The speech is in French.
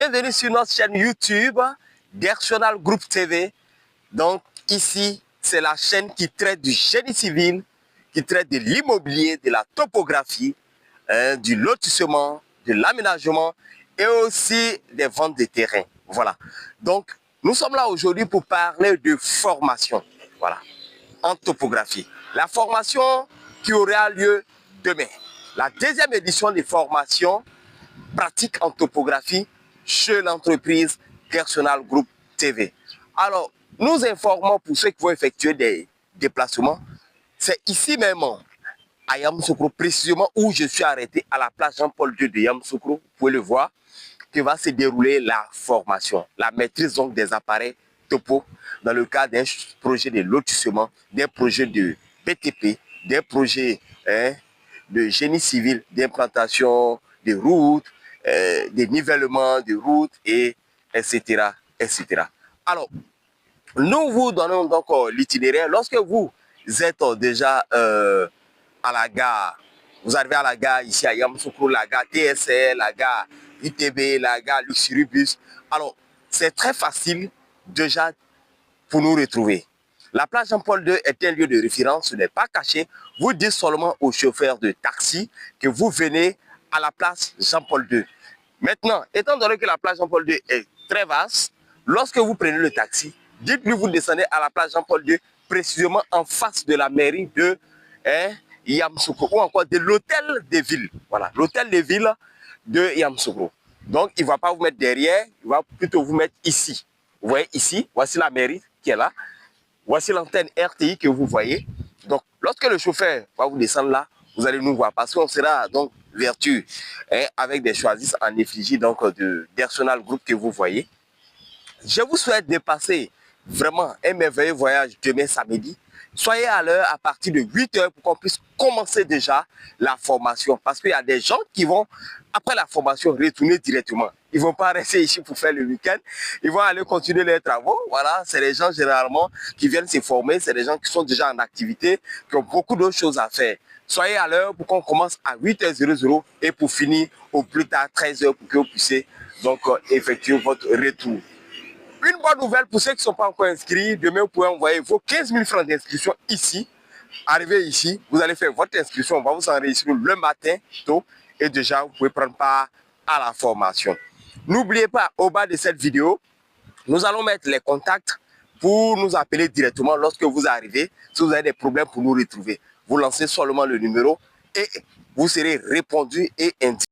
Bienvenue sur notre chaîne YouTube, Directional Group TV. Donc ici, c'est la chaîne qui traite du génie civil, qui traite de l'immobilier, de la topographie, du lotissement, de l'aménagement et aussi des ventes de terrain. Voilà. Donc, nous sommes là aujourd'hui pour parler de formation. Voilà. En topographie. La formation qui aura lieu demain. La deuxième édition des formations pratiques en topographie chez l'entreprise Directional Group TV. Alors, nous informons pour ceux qui vont effectuer des déplacements. C'est ici même à Yamoussoukro, précisément où je suis arrêté à la place Jean-Paul II de Yamoussoukro. Vous pouvez le voir, que va se dérouler la formation, la maîtrise donc des appareils topo dans le cadre d'un projet de lotissement, des projets de BTP, des projets de génie civil, d'implantation de routes, des nivellements de routes, et etc., etc. Alors, nous vous donnons donc l'itinéraire. Lorsque vous êtes déjà à la gare, vous arrivez à la gare ici à Yamoussoukro, la gare TSL, la gare UTB, la gare Luxuribus. Alors, c'est très facile déjà pour nous retrouver. La place Jean-Paul II est un lieu de référence, ce n'est pas caché. Vous dites seulement au chauffeur de taxi que vous venez à la place Jean-Paul II. Maintenant, étant donné que la place Jean-Paul II est très vaste, lorsque vous prenez le taxi, dites-lui vous descendez à la place Jean-Paul II, précisément en face de la mairie de Yamoussoukro, ou encore de l'hôtel de ville. Voilà, l'hôtel de ville de Yamoussoukro. Donc, il ne va pas vous mettre derrière, il va plutôt vous mettre ici. Vous voyez ici, voici la mairie qui est là. Voici l'antenne RTI que vous voyez. Donc, lorsque le chauffeur va vous descendre là, vous allez nous voir parce qu'on sera donc vertu avec des choisisses en effigie donc de Directional Group que vous voyez. Je vous souhaite de passer vraiment un merveilleux voyage demain samedi. Soyez à l'heure à partir de 8 h pour qu'on puisse commencer déjà la formation. Parce qu'il y a des gens qui vont, après la formation, retourner directement. Ils ne vont pas rester ici pour faire le week-end. Ils vont aller continuer leurs travaux. Voilà, c'est les gens généralement qui viennent se former. C'est des gens qui sont déjà en activité, qui ont beaucoup d'autres choses à faire. Soyez à l'heure pour qu'on commence à 8h00 et pour finir au plus tard 13 h pour que vous puissiez donc effectuer votre retour. Une bonne nouvelle pour ceux qui ne sont pas encore inscrits, demain vous pouvez envoyer vos 15 000 francs d'inscription ici. Arrivez ici, vous allez faire votre inscription, on va vous enregistrer le matin tôt et déjà vous pouvez prendre part à la formation. N'oubliez pas, au bas de cette vidéo, nous allons mettre les contacts pour nous appeler directement lorsque vous arrivez. Si vous avez des problèmes pour nous retrouver, vous lancez seulement le numéro et vous serez répondu et indiqué.